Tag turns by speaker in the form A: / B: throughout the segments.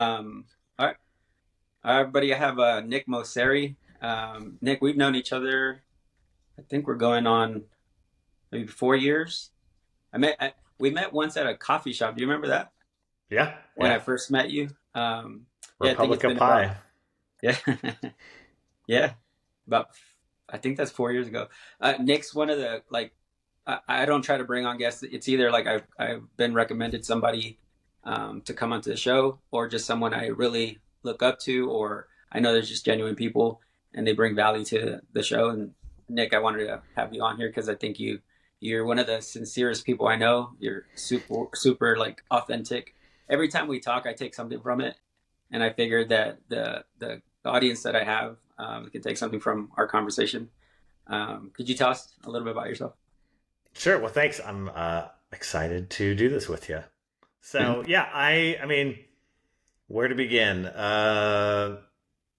A: All right, everybody. I have Nick Mosseri. Nick, we've known each other. I think we're going on maybe 4 years. We met once at a coffee shop. Do you remember that
B: Yeah,
A: when I
B: yeah.
A: first met you? Yeah, I think it's
B: Republic of
A: been about
B: Pie.
A: yeah, yeah, about I think that's 4 years ago. Nick's one of the like I don't try to bring on guests. It's either like I've been recommended somebody to come onto the show, or just someone I really look up to, or I know there's just genuine people and they bring value to the show. And Nick, I wanted to have you on here because I think you're one of the sincerest people I know. You're super like authentic. Every time we talk, I take something from it, and I figured that the audience that I have can take something from our conversation. Could you tell us a little bit about yourself?
B: Sure. Well, thanks. I'm excited to do this with you. So, yeah, I mean, where to begin?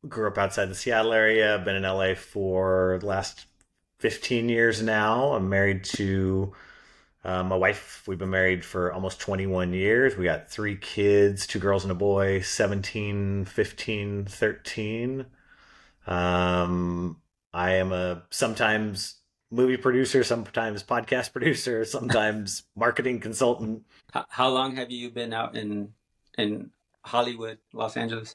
B: Grew up outside the Seattle area. Been in LA for the last 15 years now. I'm married to my wife. We've been married for almost 21 years. We got three kids, two girls and a boy, 17, 15, 13. Um, I am a sometimes movie producer, sometimes podcast producer, sometimes marketing consultant.
A: How long have you been out in Hollywood, Los Angeles?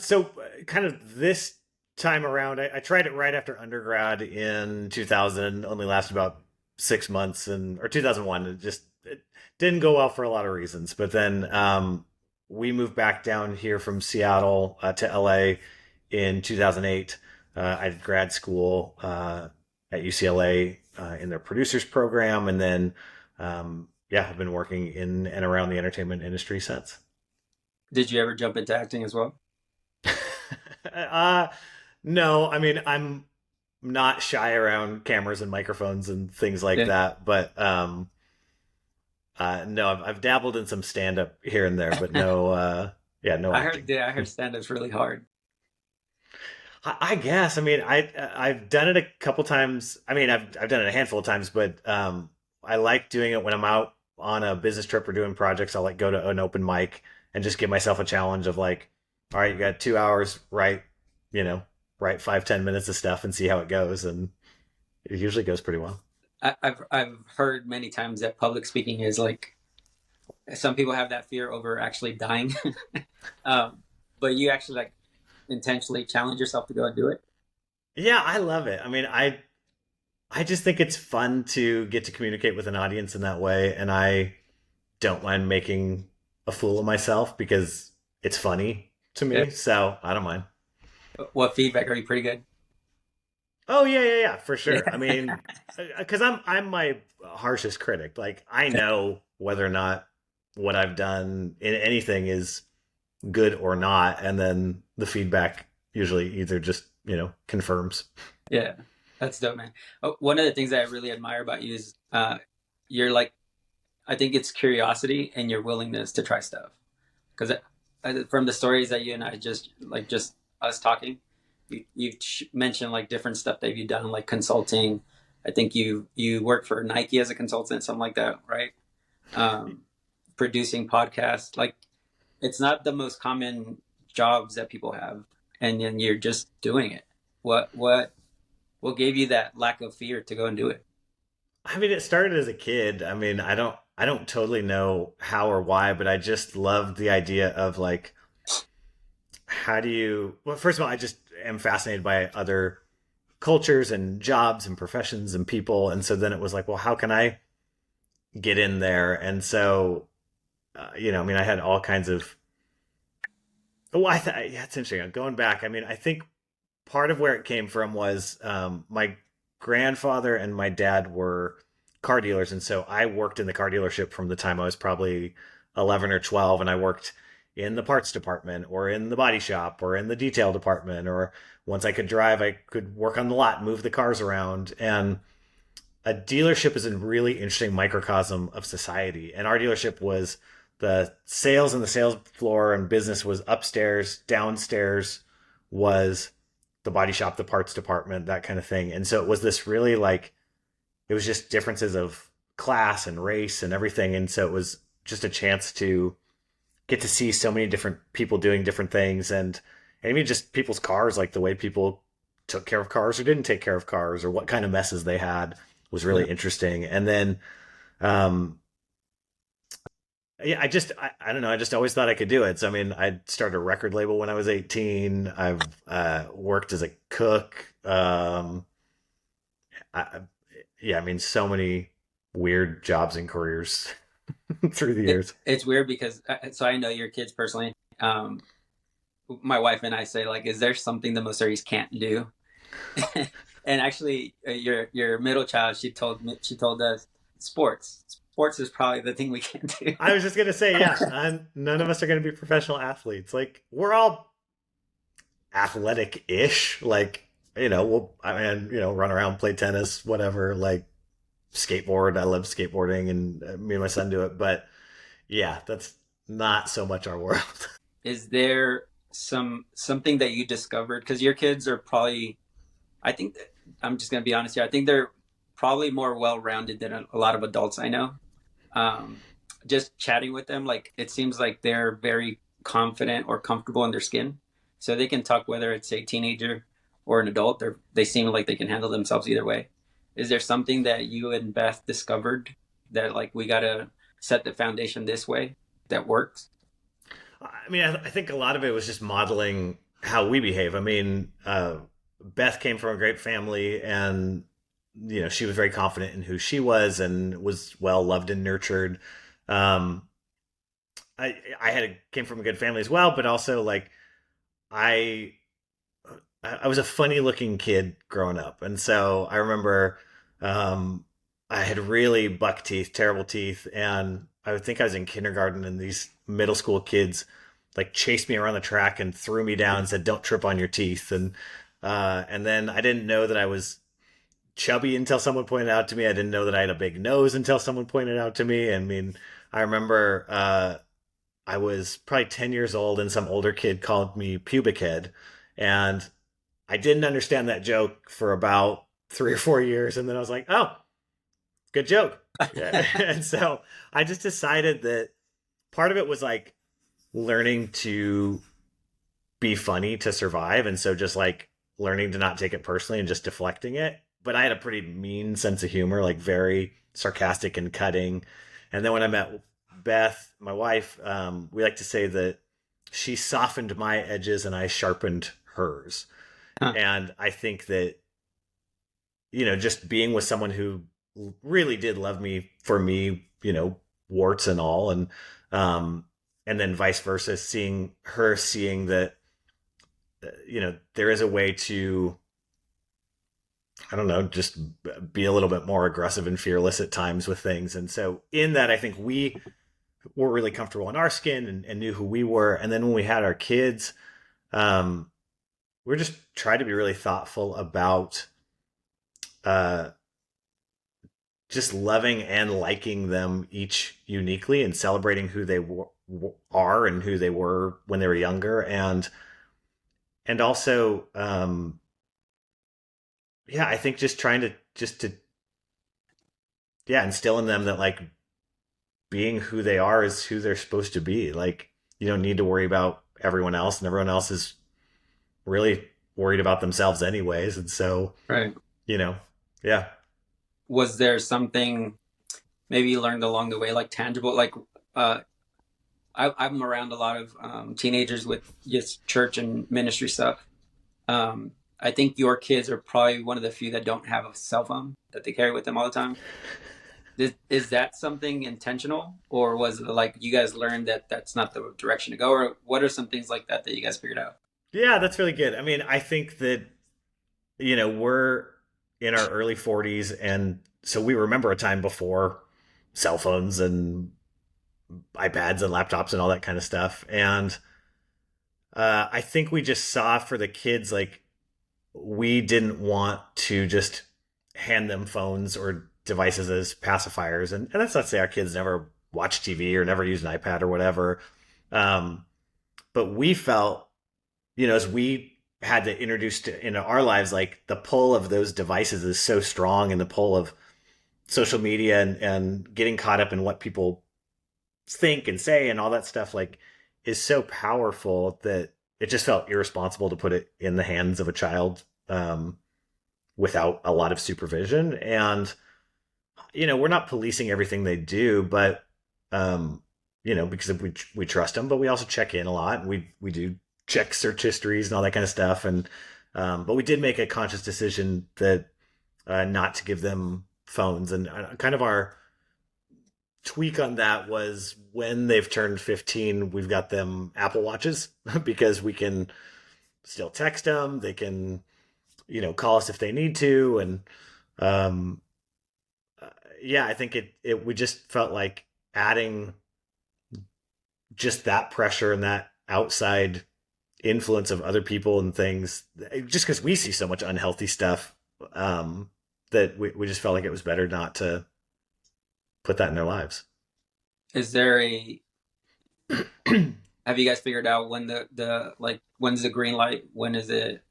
B: So kind of this time around, I tried it right after undergrad in 2000. Only lasted about 6 months, and or 2001. It didn't go well for a lot of reasons. But then we moved back down here from Seattle to LA in 2008. I did grad school at UCLA in their producers program, and then yeah, I've been working in and around the entertainment industry since.
A: Did you ever jump into acting as well?
B: uh, no, I mean I'm not shy around cameras and microphones and things like
A: Yeah,
B: that, but no, I've dabbled in some stand up here and there, but no, yeah, no acting.
A: I heard stand-up's really hard.
B: I guess. I mean, I've done it a couple times. I mean, I've done it a handful of times, but I like doing it when I'm out on a business trip or doing projects. I'll like go to an open mic and just give myself a challenge of like, all right, you got 2 hours, write, you know, write 5, 10 minutes of stuff and see how it goes, and it usually goes pretty well.
A: I've heard many times that public speaking is like some people have that fear over actually dying, but you actually like intentionally challenge yourself to go and do it.
B: Yeah, I love it. I mean, I just think it's fun to get to communicate with an audience in that way, and I don't mind making a fool of myself because it's funny to
A: Yeah.
B: me. So I don't mind.
A: What feedback are you pretty good?
B: Oh yeah, yeah, yeah, for
A: Yeah.
B: sure. I mean, because I'm my harshest critic. Like I know whether or not what I've done in anything is good or not, and then the feedback usually either just confirms.
A: Yeah, that's dope, man. One of the things that I really admire about you is you're like, I think it's curiosity and your willingness to try stuff. Because from the stories that you and I just us talking, you've mentioned like different stuff that you've done, like consulting. I think you work for Nike as a consultant, something like that, right? Um, Producing podcasts. Like it's not the most common jobs that people have, and then you're just doing it. What gave you that lack of fear to go and do it?
B: I mean, it started as a kid. I mean, I don't totally know how or why, but I just loved the idea of like, how do you? Well, first of all, I just am fascinated by other cultures and jobs and professions and people, and so then it was like, well, how can I get in there? And so, I mean, I had all kinds of. Oh, yeah, it's interesting. Going back, I mean, I think part of where it came from was my grandfather and my dad were car dealers, and so I worked in the car dealership from the time I was probably 11 or 12, and I worked in the parts department or in the body shop or in the detail department, or once I could drive, I could work on the lot, move the cars around. And a dealership is a really interesting microcosm of society, and our dealership was the sales and the sales floor and business was upstairs. Downstairs was the body shop, the parts department, that kind of thing. And so it was this really like, it was just differences of class and race and everything. And so it was just a chance to get to see so many different people doing different things, and even just people's cars, like the way people took care of cars or didn't take care of cars, or what kind of messes they had was really
A: Yeah.
B: interesting. And then, um, yeah, I don't know. I just always thought I could do it. So, I mean, I started a record label when I was 18. I've worked as a cook. I, yeah, I mean, so many weird jobs and careers through the years.
A: It's weird because so I know your kids personally. My wife and I say like, is there something the Moseris can't do? And actually, your middle child, she told us sports. Sports is probably the thing we can't do.
B: I was just gonna say, yeah, none of us are gonna be professional athletes. Like, we're all athletic-ish. Like, I mean, run around, play tennis, whatever. Like, skateboard. I love skateboarding, and me and my son do it. But yeah, that's not so much our world.
A: Is there something that you discovered? Because your kids are probably, I think, I'm just going to be honest here. I think they're probably more well rounded than a lot of adults I know. Um, just chatting with them, like it seems like they're very confident or comfortable in their skin, so they can talk whether it's a teenager or an adult. They seem like they can handle themselves either way. Is there something that you and Beth discovered that like we gotta set the foundation this way that works?
B: I mean, I think a lot of it was just modeling how we behave. I mean, Beth came from a great family, and she was very confident in who she was and was well loved and nurtured. Um, came from a good family as well, but also like I I was a funny looking kid growing up, and so I remember um, I had really buck teeth, terrible teeth, and I would think I was in kindergarten, and these middle school kids like chased me around the track and threw me down and said, "Don't trip on your teeth." And then I didn't know that I was chubby until someone pointed out to me. I didn't know that I had a big nose until someone pointed out to me. I mean, I remember I was probably 10 years old, and some older kid called me pubic head, and I didn't understand that joke for about 3 or 4 years, and then I was like, "Oh, good joke." Yeah. And so I just decided that part of it was like learning to be funny to survive, and so just like learning to not take it personally and just deflecting it. But I had a pretty mean sense of humor, like very sarcastic and cutting. And then when I met Beth, my wife, we like to say that she softened my edges and I sharpened hers.
A: Huh.
B: And I think that, just being with someone who really did love me for me, warts and all, um, and then vice versa, seeing that, there is a way to, I don't know, just be a little bit more aggressive and fearless at times with things. And so in that, I think we were really comfortable in our skin, and knew who we were. And then when we had our kids, um, we're just trying to be really thoughtful about uh, just loving and liking them each uniquely, and celebrating who they are and who they were when they were younger, and also, yeah, I think just trying to yeah, instill in them that like being who they are is who they're supposed to be. Like, you don't need to worry about everyone else, and everyone else is really worried about themselves anyways. And so,
A: Right.
B: you know, yeah.
A: Was there something maybe you learned along the way, like tangible? Like, uh, I'm around a lot of teenagers with just church and ministry stuff. I think your kids are probably one of the few that don't have a cell phone that they carry with them all the time. Is that something intentional, or was it like you guys learned that that's not the direction to go, or what are some things like that that you guys figured out?
B: Yeah, that's really good. I mean, I think that, we're in our early 40s, and so we remember a time before cell phones and iPads and laptops and all that kind of stuff. And I think we just saw for the kids, like, we didn't want to just hand them phones or devices as pacifiers. And that's not to say our kids never watch TV or never use an iPad or whatever. Um, but we felt, as we had to introduce into our lives, like the pull of those devices is so strong, and the pull of social media, and getting caught up in what people think and say and all that stuff. Like, is so powerful that it just felt irresponsible to put it in the hands of a child without a lot of supervision. And we're not policing everything they do, but because we trust them, but we also check in a lot. And we do check search histories and all that kind of stuff. And but we did make a conscious decision that not to give them phones. And kind of our tweak on that was when they've turned 15, we've got them Apple Watches because we can still text them. They can, call us if they need to. And um, yeah, I think we just felt like adding just that pressure and that outside influence of other people and things, just because we see so much unhealthy stuff, that we just felt like it was better not to put that in their lives.
A: Is there a have you guys figured out when the like when's the green light? When is it,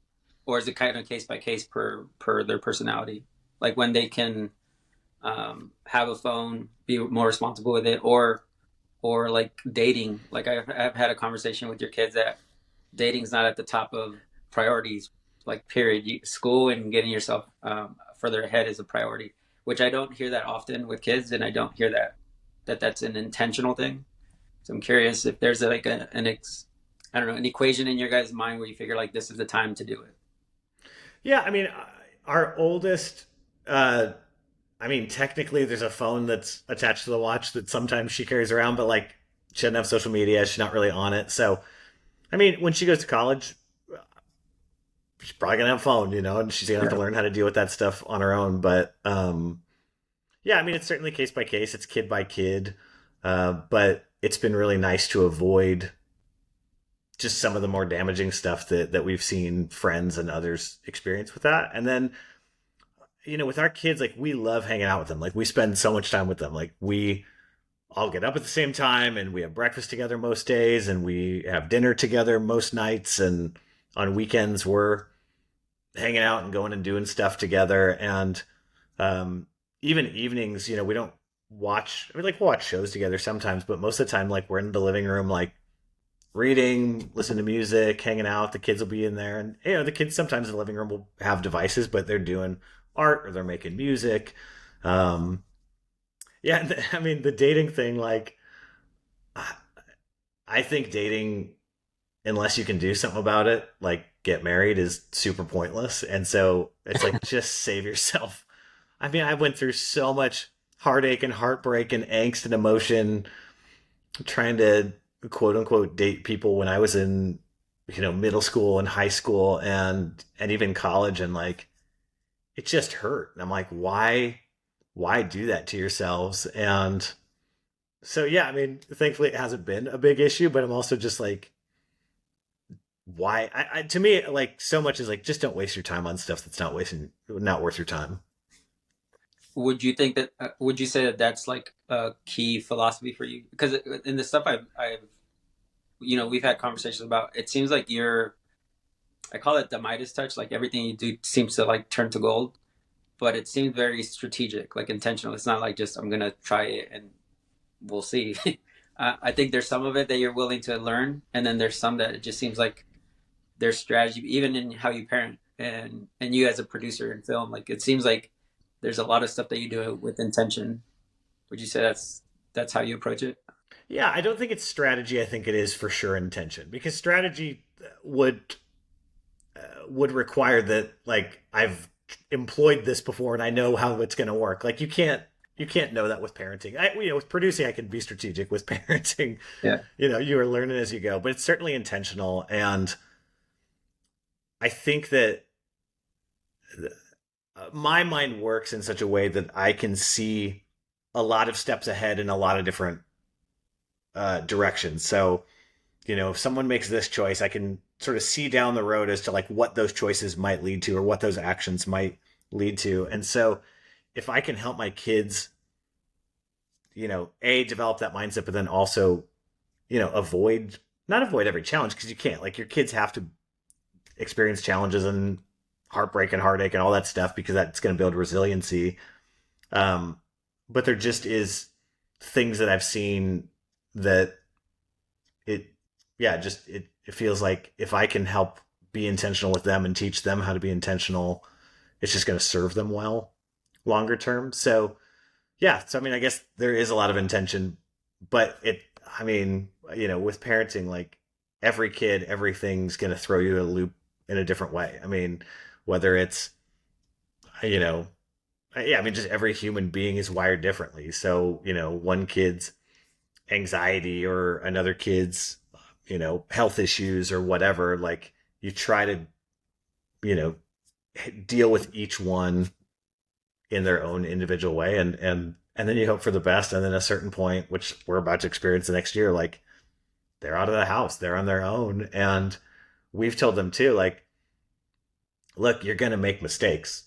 A: or is it kind of case by case per their personality? Like when they can have a phone, be more responsible with it, or like dating. Like I've had a conversation with your kids that dating's not at the top of priorities. Like period, school and getting yourself further ahead is a priority, which I don't hear that often with kids, and I don't hear that's an intentional thing. So I'm curious if there's like I don't know, an equation in your guys' mind where you figure like this is the time to do it.
B: Yeah, I mean, our oldest, technically there's a phone that's attached to the watch that sometimes she carries around, but like she doesn't have social media. She's not really on it. So, I mean, when she goes to college, she's probably gonna have a phone, and she's gonna have to learn how to deal with that stuff on her own. But yeah, I mean, it's certainly case by case. It's kid by kid. But it's been really nice to avoid just some of the more damaging stuff that we've seen friends and others experience with that. And then, with our kids, like we love hanging out with them. Like we spend so much time with them. Like we all get up at the same time and we have breakfast together most days and we have dinner together most nights. And on weekends, we're hanging out and going and doing stuff together. And even evenings, we don't watch, I mean, like we'll watch shows together sometimes, but most of the time, like we're in the living room, like reading, listening to music, hanging out. The kids will be in there. And, the kids sometimes in the living room will have devices, but they're doing art or they're making music. Yeah, I mean, the dating thing, like, I think dating, unless you can do something about it, like get married, is super pointless. And so it's like, just save yourself. I mean, I went through so much heartache and heartbreak and angst and emotion trying to quote unquote date people when I was in, middle school and high school and even college. And like, it just hurt. And I'm like, why do that to yourselves? And so, yeah, I mean, thankfully it hasn't been a big issue, but I'm also just like, why? To me, like so much is like, just don't waste your time on stuff that's not worth your time.
A: Would you think that? Would you say that that's like a key philosophy for you? Because in the stuff I've we've had conversations about. It seems like I call it the Midas touch. Like everything you do seems to like turn to gold, but it seems very strategic, like intentional. It's not like just I'm gonna try it and we'll see. I think there's some of it that you're willing to learn, and then there's some that it just seems like there's strategy, even in how you parent and you as a producer in film. Like it seems like there's a lot of stuff that you do with intention. Would you say that's how you approach it?
B: Yeah, I don't think it's strategy. I think it is for sure intention, because strategy would require that like I've employed this before and I know how it's going to work. Like you can't know that with parenting. With producing, I can be strategic. With parenting,
A: Yeah.
B: You are learning as you go, but it's certainly intentional. And I think that my mind works in such a way that I can see a lot of steps ahead in a lot of different directions. So, if someone makes this choice, I can sort of see down the road as to like what those choices might lead to or what those actions might lead to. And so if I can help my kids, develop that mindset, but then also, not avoid every challenge, because you can't. Like your kids have to experience challenges and heartbreak and heartache and all that stuff, because that's going to build resiliency. But there just is things that I've seen that it yeah, just it feels like if I can help be intentional with them and teach them how to be intentional, it's just going to serve them well longer term. So yeah, so I mean, I guess there is a lot of intention, but I mean, with parenting, like every kid, everything's going to throw you a loop in a different way. I mean, whether it's, you know, yeah, I mean, just every human being is wired differently. So, one kid's anxiety or another kid's, health issues or whatever, like you try to, you know, deal with each one in their own individual way, and then you hope for the best, and then at a certain point, which we're about to experience the next year, like they're out of the house, they're on their own, and we've told them too, like, look, you're gonna make mistakes,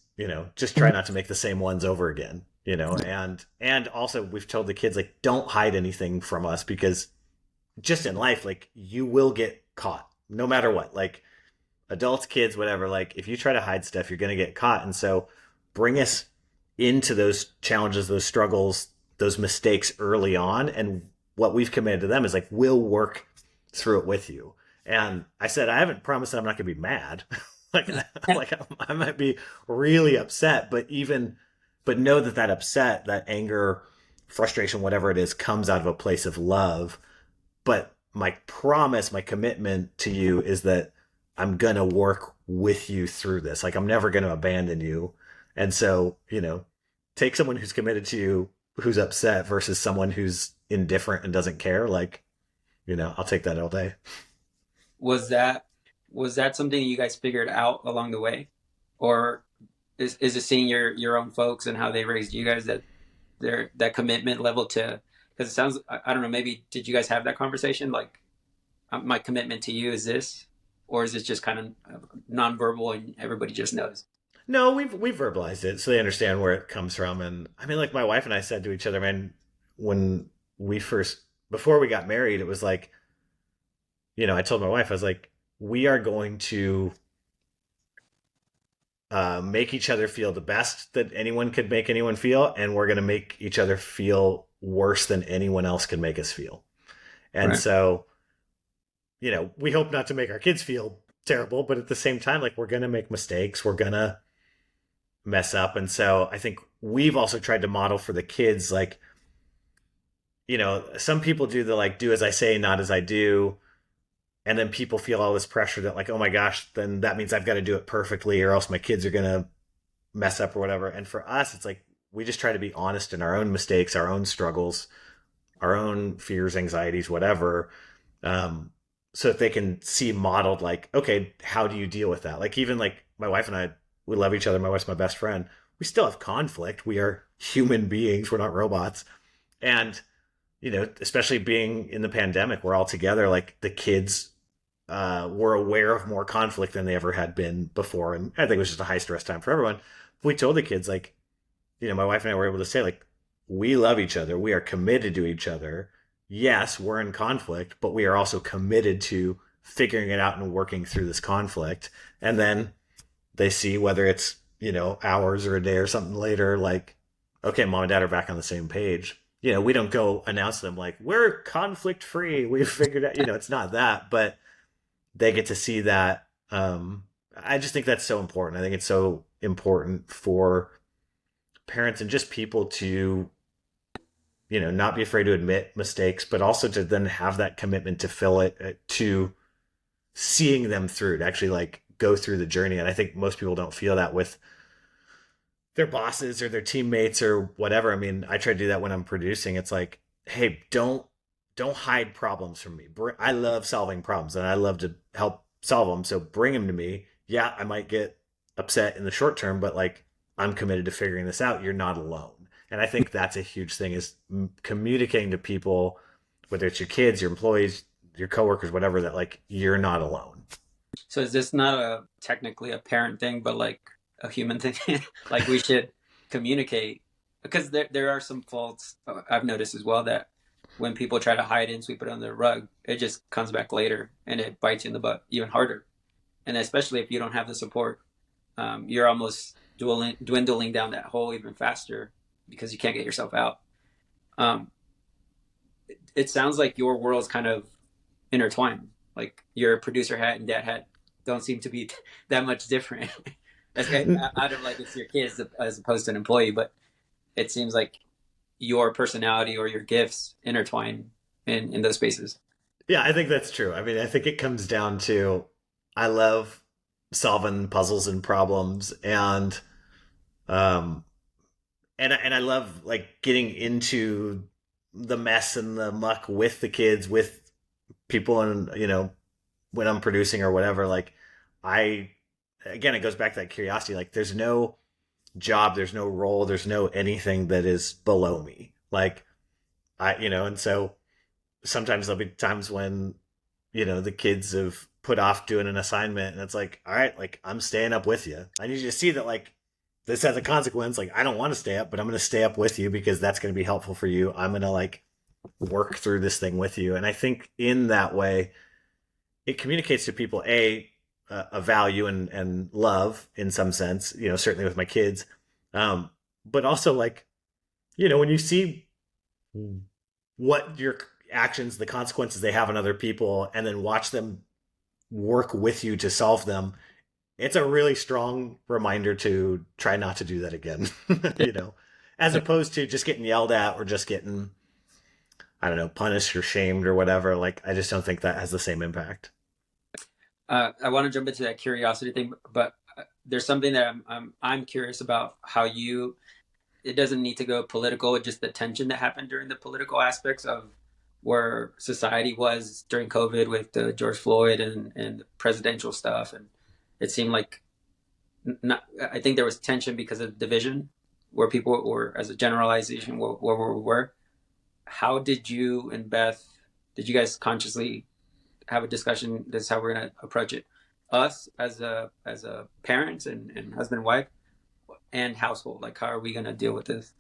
B: just try not to make the same ones over again, and also we've told the kids, like, don't hide anything from us, because just in life, like, you will get caught no matter what, like, adults, kids, whatever, like, if you try to hide stuff, you're going to get caught. And so bring us into those challenges, those struggles, those mistakes early on. And what we've committed to them is, like, we'll work through it with you. And I said, I haven't promised that I'm not going to be mad. like, like I might be really upset, but know that that upset, that anger, frustration, whatever it is, comes out of a place of love. But my promise, my commitment to you is that I'm going to work with you through this. Like, I'm never going to abandon you. And so, take someone who's committed to you, who's upset, versus someone who's indifferent and doesn't care. Like, I'll take that all day.
A: Was that was that something you guys figured out along the way, or is it seeing your own folks and how they raised you guys, that their that commitment level to, because it sounds, I don't know, maybe did you guys have that conversation, like, my commitment to you is this, or is it just kind of nonverbal and everybody just knows?
B: No, we've verbalized it so they understand where it comes from. And I mean, like, my wife and I said to each other, man, when we first, before we got married, it was like, I told my wife, I was like, we are going to make each other feel the best that anyone could make anyone feel, and we're going to make each other feel worse than anyone else can make us feel. And
A: Right.
B: so, we hope not to make our kids feel terrible, but at the same time, like, we're going to make mistakes, we're going to mess up. And so I think we've also tried to model for the kids, like, some people do the, like, do as I say, not as I do. And then people feel all this pressure that, like, oh my gosh, then that means I've got to do it perfectly or else my kids are going to mess up or whatever. And for us, it's like, we just try to be honest in our own mistakes, our own struggles, our own fears, anxieties, whatever. So that they can see modeled, like, okay, how do you deal with that? Like, even like my wife and I, we love each other. My wife's my best friend. We still have conflict. We are human beings. We're not robots. And, especially being in the pandemic, we're all together. Like, the kids were aware of more conflict than they ever had been before. And I think it was just a high stress time for everyone. We told the kids, like, my wife and I were able to say, like, we love each other. We are committed to each other. Yes, we're in conflict, but we are also committed to figuring it out and working through this conflict. And then they see, whether it's, hours or a day or something later, like, okay, mom and dad are back on the same page. We don't go announce them, like, we're conflict free, we've figured out, it's not that, but they get to see that. I just think that's so important. I think it's so important for parents and just people to, not be afraid to admit mistakes, but also to then have that commitment to fill it, to seeing them through, to actually, like, go through the journey. And I think most people don't feel that with their bosses or their teammates or whatever. I mean, I try to do that when I'm producing. It's like, hey, don't hide problems from me. I love solving problems and I love to help solve them. So bring them to me. Yeah, I might get upset in the short term, but, like, I'm committed to figuring this out. You're not alone. And I think that's a huge thing, is communicating to people, whether it's your kids, your employees, your coworkers, whatever, that, like, you're not alone.
A: So is this not a technically a parent thing, but like a human thing? Like, we should communicate, because there are some faults, I've noticed as well, that when people try to hide it and sweep it under the rug, it just comes back later and it bites you in the butt even harder. And especially if you don't have the support, you're almost dwindling down that hole even faster because you can't get yourself out. Um, it sounds like your world's kind of intertwined. Like your producer hat and dad hat don't seem to be that much different. Out of like it's your kids as opposed to an employee, but it seems like your personality or your gifts intertwine in those spaces.
B: Yeah, I think that's true. I mean, I think it comes down to I love solving puzzles and problems, um and I love like getting into the mess and the muck with the kids, with people, and when I'm producing or whatever. Like, I again, it goes back to that curiosity. Like, there's no job, there's no role, there's no anything that is below me. Like, and so sometimes there'll be times when the kids have put off doing an assignment, and it's like, all right, like, I'm staying up with you. I need you to see that, like, this has a consequence. Like, I don't want to stay up, but I'm going to stay up with you because that's going to be helpful for you. I'm going to like work through this thing with you. And I think in that way it communicates to people a value and love in some sense, certainly with my kids. But also, like, when you see what your actions, the consequences they have on other people, and then watch them work with you to solve them, it's a really strong reminder to try not to do that again. you know, as opposed to just getting yelled at or just getting, I don't know, punished or shamed or whatever. Like, I just don't think that has the same impact.
A: I want to jump into that curiosity thing, but there's something that I'm curious about how you. It doesn't need to go political. Just the tension that happened during the political aspects of where society was during COVID with the George Floyd and the presidential stuff, and it seemed like not. I think there was tension because of division, where people were, as a generalization, where we were. How did you and Beth? Did you guys consciously have a discussion? This is how we're going to approach it. Us as a parents and husband and wife and household. Like, how are we going to deal with this?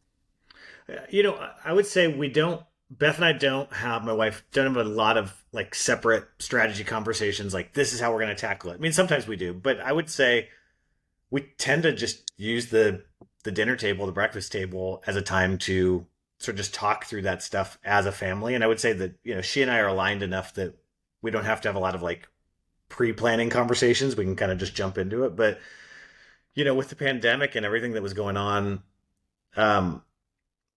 B: I would say we don't. Beth and I don't have, my wife don't have a lot of like separate strategy conversations. Like, this is how we're going to tackle it. I mean, sometimes we do, but I would say we tend to just use the dinner table, the breakfast table, as a time to sort of just talk through that stuff as a family. And I would say that she and I are aligned enough that we don't have to have a lot of like pre-planning conversations. We can kind of just jump into it. But with the pandemic and everything that was going on,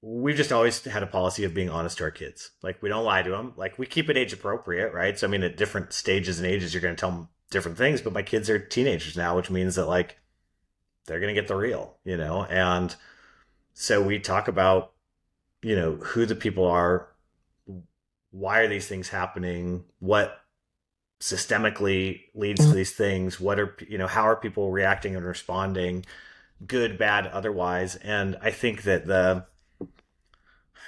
B: we've just always had a policy of being honest to our kids. Like, we don't lie to them. Like, we keep it age appropriate, right? So I mean, at different stages and ages, you're going to tell them different things. But my kids are teenagers now, which means that like they're going to get the real, and so we talk about who the people are, why are these things happening, what systemically leads to these things, what are how are people reacting and responding, good, bad, otherwise. And I think that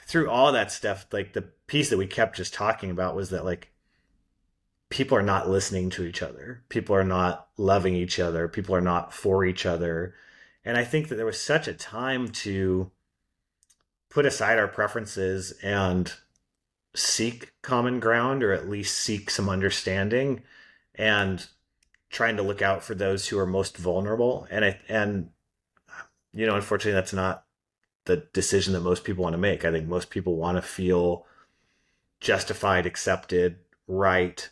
B: through all that stuff, like, the piece that we kept just talking about was that like people are not listening to each other, people are not loving each other, people are not for each other. And I think that there was such a time to put aside our preferences and seek common ground, or at least seek some understanding, and trying to look out for those who are most vulnerable. And unfortunately, that's not the decision that most people want to make. I think most people want to feel justified, accepted, right,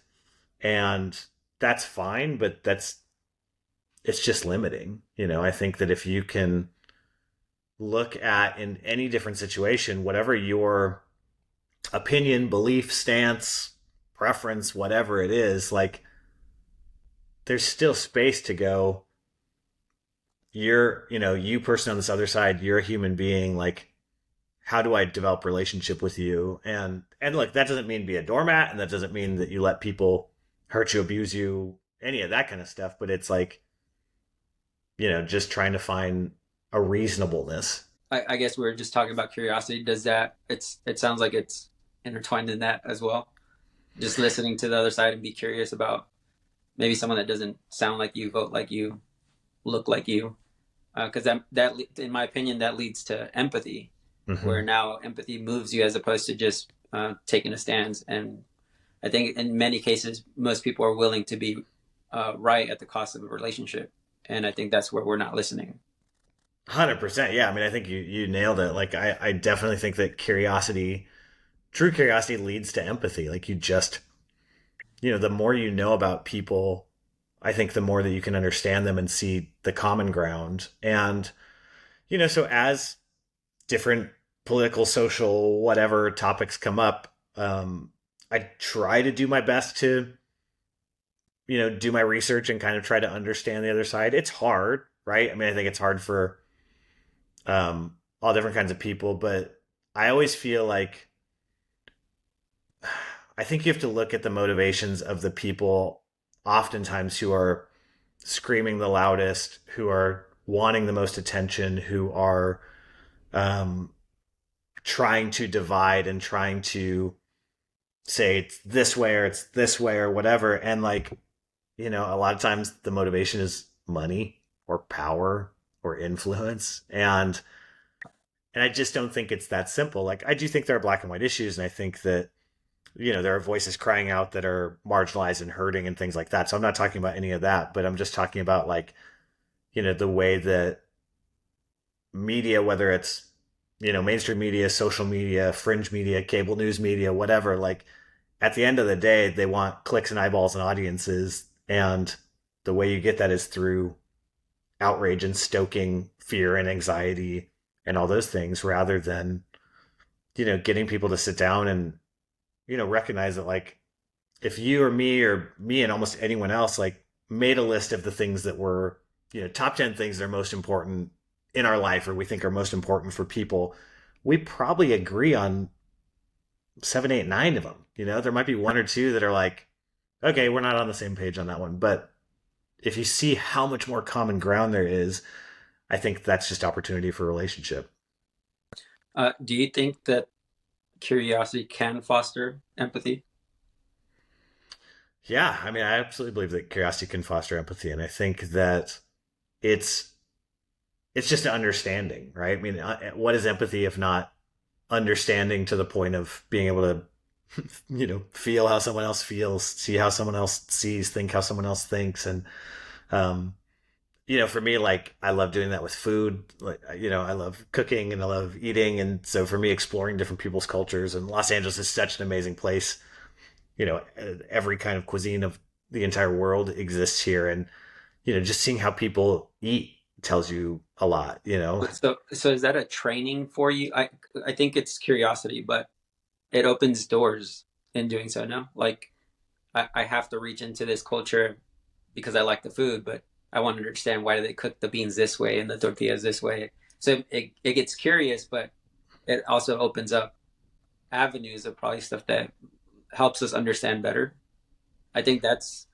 B: and that's fine, but it's just limiting. I think that if you can look at, in any different situation, whatever your opinion, belief, stance, preference, whatever it is, like, there's still space to go, you person on this other side, you're a human being. Like, how do I develop relationship with you? And look, that doesn't mean be a doormat, and that doesn't mean that you let people hurt you, abuse you, any of that kind of stuff. But it's like, just trying to find a reasonableness.
A: I guess we are just talking about curiosity. Does that, it sounds like it's intertwined in that as well. Just listening to the other side and be curious about maybe someone that doesn't sound like you, vote like you, look like you. Because that, in my opinion, that leads to empathy, where now empathy moves you as opposed to just taking a stance. And I think in many cases, most people are willing to be right at the cost of a relationship. And I think that's where we're not listening.
B: 100%. Yeah. I mean, I think you nailed it. Like, I definitely think that true curiosity leads to empathy. Like, the more you know about people, I think the more that you can understand them and see the common ground. And, so as different political, social, whatever topics come up, I try to do my best to, do my research and kind of try to understand the other side. It's hard, right? I mean, I think it's hard for all different kinds of people, but I always feel like I think you have to look at the motivations of the people, oftentimes who are screaming the loudest, who are wanting the most attention, who are um, trying to divide and trying to say it's this way or it's this way or whatever. And like, a lot of times the motivation is money or power or influence. And I just don't think it's that simple. Like, I do think there are black and white issues, and I think that there are voices crying out that are marginalized and hurting and things like that. So I'm not talking about any of that, but I'm just talking about like, the way that media, whether it's, mainstream media, social media, fringe media, cable news media, whatever, like at the end of the day, they want clicks and eyeballs and audiences. And the way you get that is through outrage and stoking fear and anxiety and all those things rather than, getting people to sit down and, recognize that like if you or me and almost anyone else like made a list of the things that were, top 10 things that are most important in our life or we think are most important for people, we probably agree on 7, 8, 9 of them. There might be one or two that are like, okay, we're not on the same page on that one. But if you see how much more common ground there is, I think that's just opportunity for a relationship.
A: Do you think that curiosity can foster empathy?
B: Yeah, I mean, I absolutely believe that curiosity can foster empathy, and I think that it's it's just an understanding, right? I mean, what is empathy if not understanding to the point of being able to, feel how someone else feels, see how someone else sees, think how someone else thinks, and um, for me, like I love doing that with food. Like, I love cooking and I love eating, and so for me, exploring different people's cultures, and Los Angeles is such an amazing place. Every kind of cuisine of the entire world exists here, and just seeing how people eat tells you a lot.
A: So is that a training for you? I think it's curiosity, but it opens doors in doing so. No, like I have to reach into this culture because I like the food, but I want to understand why do they cook the beans this way and the tortillas this way. So it gets curious, but it also opens up avenues of probably stuff that helps us understand better. I think that's,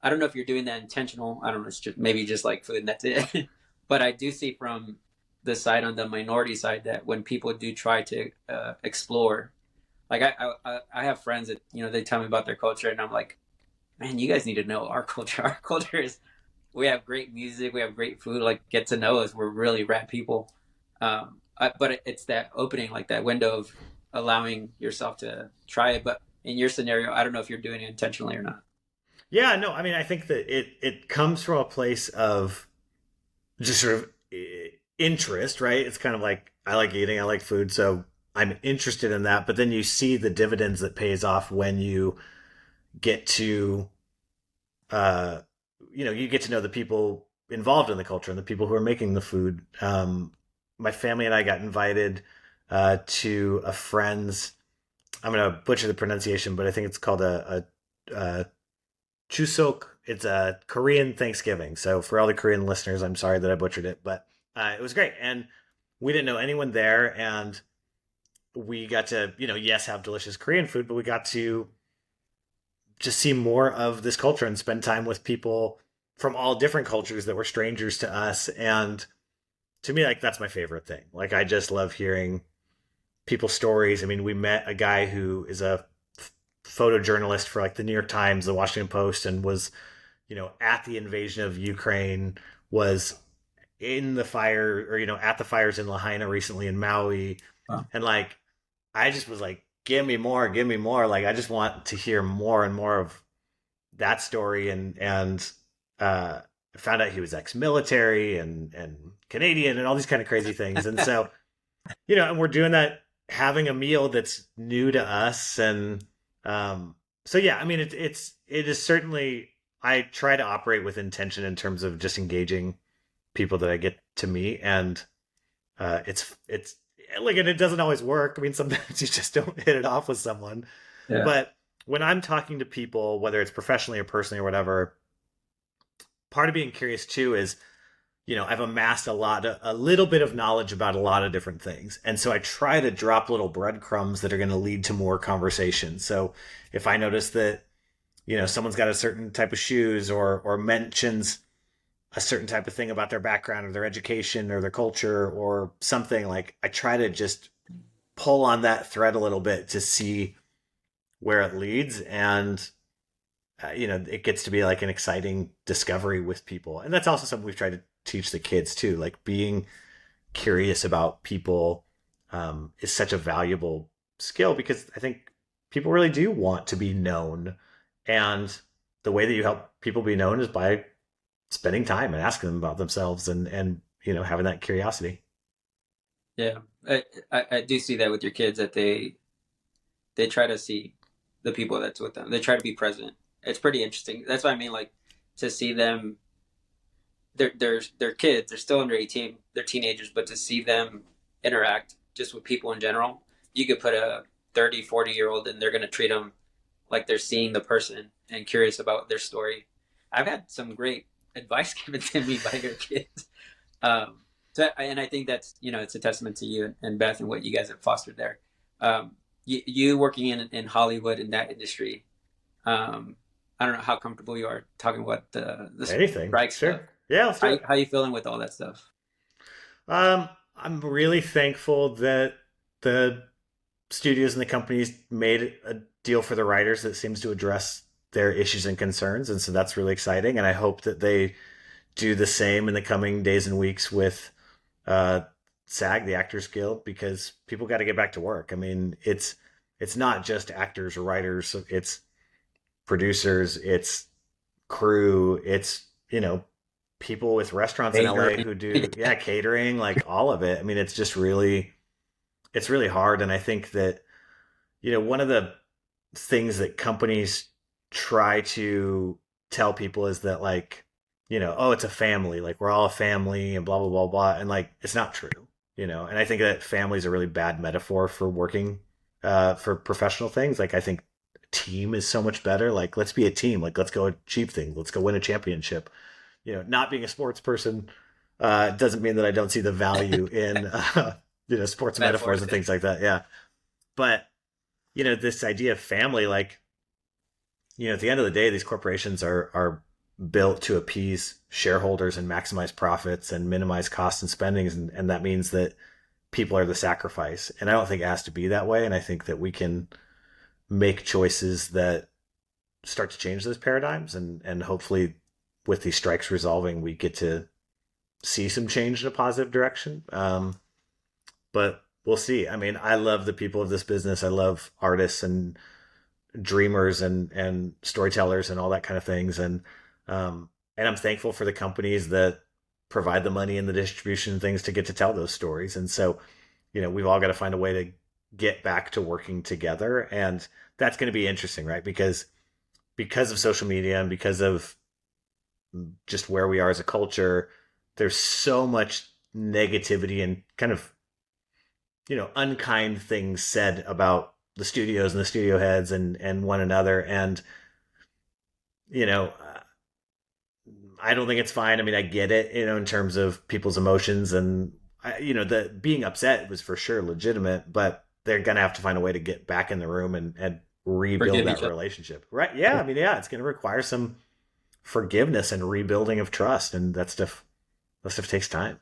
A: I don't know if you're doing that intentional. I don't know. It's just maybe just like food and that's it. But I do see from the side on the minority side that when people do try to explore, like I have friends that, they tell me about their culture and I'm like, man, you guys need to know our culture. Our culture is, we have great music, we have great food, like get to know us. We're really rad people. But it's that opening, like that window of allowing yourself to try it. But in your scenario, I don't know if you're doing it intentionally or not.
B: Yeah, no, I mean, I think that it comes from a place of just sort of interest, right? It's kind of like I like eating, I like food, so I'm interested in that. But then you see the dividends that pays off when you get to, uh, you get to know the people involved in the culture and the people who are making the food. My family and I got invited to a friend's. I'm going to butcher the pronunciation, but I think it's called a Chuseok. It's a Korean Thanksgiving. So for all the Korean listeners, I'm sorry that I butchered it, but it was great. And we didn't know anyone there, and we got to, yes, have delicious Korean food, but we got to just see more of this culture and spend time with people from all different cultures that were strangers to us. And to me, like that's my favorite thing. Like I just love hearing people's stories. I mean, we met a guy who is a photojournalist for like the New York Times, the Washington Post, and was, at the invasion of Ukraine, was in the fire or, at the fires in Lahaina recently in Maui.
A: Wow.
B: And like, I just was like, give me more. Like, I just want to hear more and more of that story. And found out he was ex-military and Canadian and all these kind of crazy things. And so, and we're doing that, having a meal that's new to us. And, So yeah, I mean, it is certainly, I try to operate with intention in terms of just engaging people that I get to meet, and it's like, and it doesn't always work. I mean, sometimes you just don't hit it off with someone,
A: Yeah.
B: but when I'm talking to people, whether it's professionally or personally or whatever, part of being curious too is, I've amassed a little bit of knowledge about a lot of different things. And so I try to drop little breadcrumbs that are going to lead to more conversation. So if I notice that, someone's got a certain type of shoes, or mentions a certain type of thing about their background or their education or their culture or something, like, I try to just pull on that thread a little bit to see where it leads. And it gets to be like an exciting discovery with people. And that's also something we've tried to teach the kids too. Like, being curious about people is such a valuable skill, because I think people really do want to be known. And the way that you help people be known is by spending time and asking them about themselves, and having that curiosity.
A: Yeah. I do see that with your kids, that they try to see the people that's with them. They try to be present. It's pretty interesting. That's what I mean. Like, to see them, they're kids. They're still under 18. They're teenagers, but to see them interact just with people in general, you could put a 30, 40-year old and they're going to treat them like they're seeing the person and curious about their story. I've had some great advice given to me by your kids. Um, and I think that's, it's a testament to you and Beth and what you guys have fostered there. You working in Hollywood in that industry. Um, I don't know how comfortable you are talking about the
B: Anything,
A: strike stuff.
B: sure. Yeah, let's do it.
A: How you feeling with all that stuff?
B: I'm really thankful that the studios and the companies made a deal for the writers that seems to address their issues and concerns, and so that's really exciting. And I hope that they do the same in the coming days and weeks with uh, SAG, the Actors Guild, because people got to get back to work. I mean, it's not just actors or writers; it's producers, it's crew, it's people with restaurants in LA
A: Catering.
B: who do, yeah, catering, like all of it. I mean, it's really hard. And I think that, one of the things that companies try to tell people is that, like, oh, it's a family, like we're all a family and blah, blah, blah, blah. And like, it's not true, and I think that family is a really bad metaphor for working, for professional things. Like, I think team is so much better. Like, let's be a team. Like, let's go achieve things. Let's go win a championship. Not being a sports person doesn't mean that I don't see the value in sports metaphors
A: Metaphors.
B: and things like that. Yeah, but this idea of family, like, at the end of the day, these corporations are built to appease shareholders and maximize profits and minimize costs and spendings, and that means that people are the sacrifice. And I don't think it has to be that way. And I think that we can make choices that start to change those paradigms, and hopefully with these strikes resolving, we get to see some change in a positive direction. But we'll see. I mean, I love the people of this business. I love artists and dreamers and storytellers and all that kind of things. And I'm thankful for the companies that provide the money and the distribution and things to get to tell those stories. And so, we've all got to find a way to get back to working together. And that's going to be interesting, right? Because of social media and because of just where we are as a culture, there's so much negativity and kind of, unkind things said about the studios and the studio heads and one another. And, you know, I don't think it's fine. I mean, I get it, in terms of people's emotions, and the being upset was for sure legitimate, but they're going to have to find a way to get back in the room and rebuild
A: Forgive each
B: that
A: other.
B: relationship. Right. Yeah. I mean, yeah, it's going to require some forgiveness and rebuilding of trust. And that stuff takes time.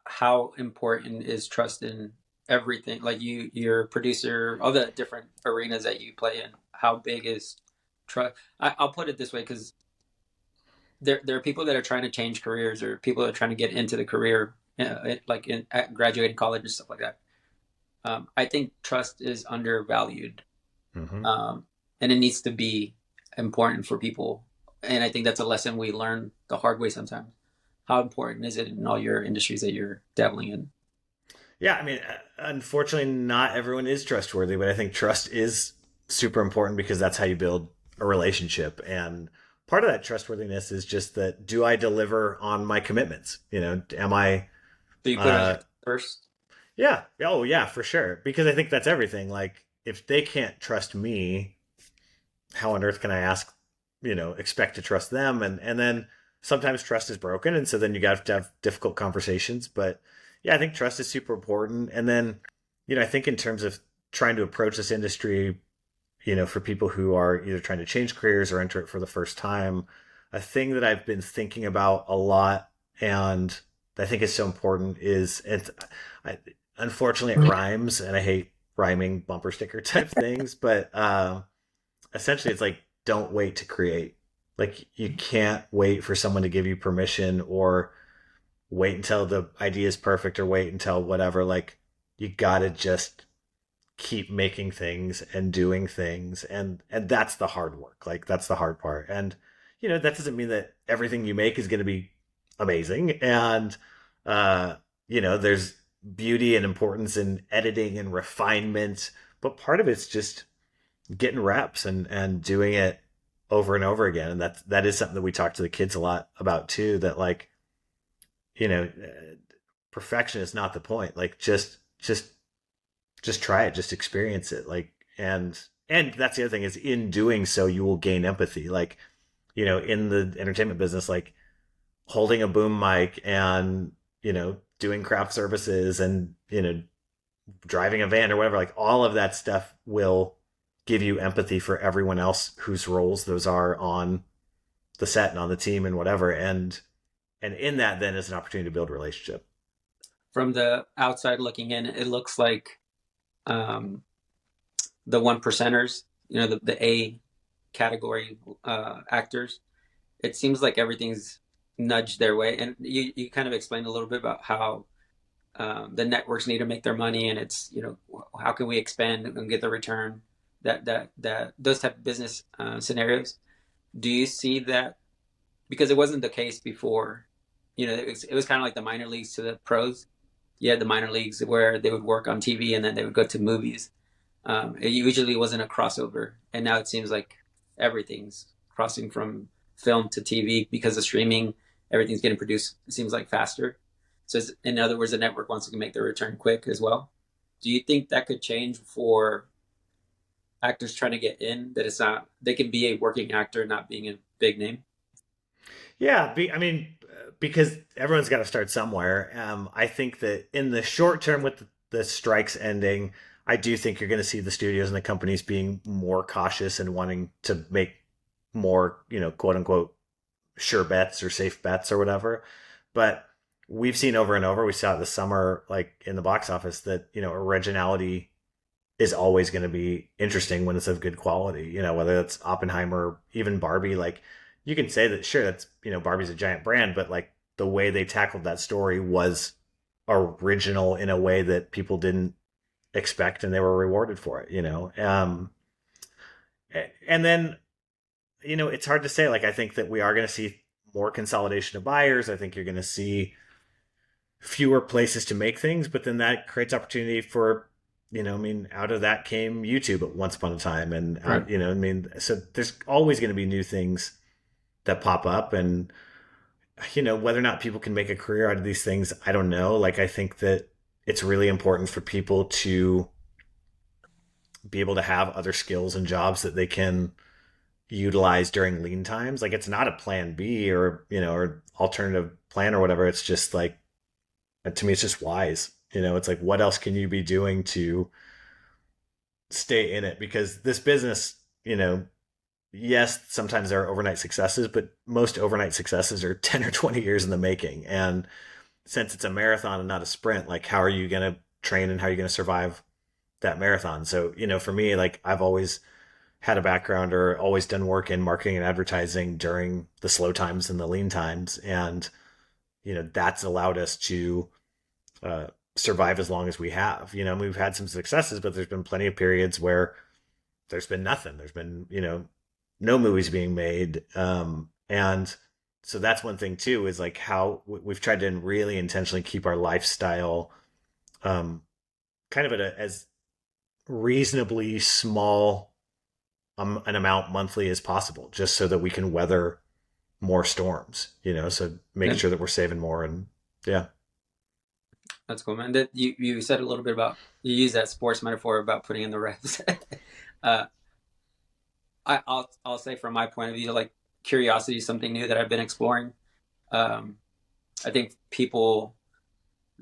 A: How important is trust in everything? Like you're a producer, all the different arenas that you play in. How big is trust? I'll put it this way, because there are people that are trying to change careers, or people that are trying to get into the career, like at graduating college and stuff like that. I think trust is undervalued,
B: Mm-hmm.
A: and it needs to be important for people. And I think that's a lesson we learn the hard way sometimes. How important is it in all your industries that you're dabbling in?
B: Yeah, I mean, unfortunately, not everyone is trustworthy, but I think trust is super important because that's how you build a relationship. And part of that trustworthiness is just that, do I deliver on my commitments? Am I,
A: So you put
B: uh,
A: others first.
B: yeah, oh yeah, for sure. Because I think that's everything. Like, if they can't trust me, how on earth can I expect to trust them? And then sometimes trust is broken. And so then you got to have difficult conversations. But yeah, I think trust is super important. And then, I think in terms of trying to approach this industry, for people who are either trying to change careers or enter it for the first time, a thing that I've been thinking about a lot and I think is so important is, I, unfortunately, it rhymes, and I hate rhyming bumper sticker type things, but essentially, it's like, don't wait to create. Like, you can't wait for someone to give you permission, or wait until the idea is perfect, or wait until whatever. Like, you gotta just keep making things and doing things, and that's the hard work. Like, that's the hard part. And that doesn't mean that everything you make is going to be amazing. And uh there's beauty and importance in editing and refinement, but part of it's just getting reps and doing it over and over again. And that is something that we talk to the kids a lot about too, that like, you know perfection is not the point. Like, just try it, just experience it. Like, and that's the other thing, is in doing so you will gain empathy. Like, in the entertainment business, like holding a boom mic and doing craft services and driving a van or whatever, like all of that stuff will give you empathy for everyone else whose roles those are on the set and on the team and whatever. And in that then is an opportunity to build a relationship.
A: From the outside looking in, it looks like um, the one percenters, the A category actors. It seems like everything's nudged their way, and you kind of explained a little bit about how the networks need to make their money, and it's how can we expand and get the return, that those type of business scenarios. Do you see that? Because it wasn't the case before. It was kind of like the minor leagues to the pros. You had the minor leagues where they would work on TV and then they would go to movies. It usually wasn't a crossover, and now it seems like everything's crossing from film to TV because of streaming. Everything's getting produced. It seems like faster. So, in other words, the network wants to make their return quick as well. Do you think that could change for actors trying to get in? That it's not, they can be a working actor, not being a big name.
B: Yeah, I mean, because everyone's got to start somewhere. I think that in the short term, with the strikes ending, I do think you're going to see the studios and the companies being more cautious and wanting to make more, quote unquote, sure bets or safe bets or whatever. But we've seen over and over, we saw it this summer, like in the box office, that, originality is always going to be interesting when it's of good quality. Whether that's Oppenheimer, even Barbie. Like, you can say that, sure, that's, Barbie's a giant brand, but like the way they tackled that story was original in a way that people didn't expect, and they were rewarded for it. And then, it's hard to say. Like, I think that we are going to see more consolidation of buyers. I think you're going to see fewer places to make things, but then that creates opportunity for, I mean, out of that came YouTube at once upon a time. And,
A: Right.
B: I mean, so there's always going to be new things that pop up. And, whether or not people can make a career out of these things, I don't know. Like, I think that it's really important for people to be able to have other skills and jobs that they can utilize during lean times. Like, it's not a plan B or, or alternative plan or whatever. It's just like, to me, it's just wise. It's like, what else can you be doing to stay in it? Because this business, yes, sometimes there are overnight successes, but most overnight successes are 10 or 20 years in the making. And since it's a marathon and not a sprint, like, how are you going to train and how are you going to survive that marathon? So, for me, like, I've always had a background or always done work in marketing and advertising during the slow times and the lean times. And, that's allowed us to survive as long as we have. We've had some successes, but there's been plenty of periods where there's been nothing. There's been, no movies being made. And so that's one thing too, is like how we've tried to really intentionally keep our lifestyle kind of at as reasonably small an amount monthly as possible, just so that we can weather more storms. So making
A: Yeah,
B: sure that we're saving more, and yeah.
A: that's cool, man. That you said a little bit about, you use that sports metaphor about putting in the reps. uh, I'll say from my point of view, like curiosity is something new that I've been exploring. Um, I think people,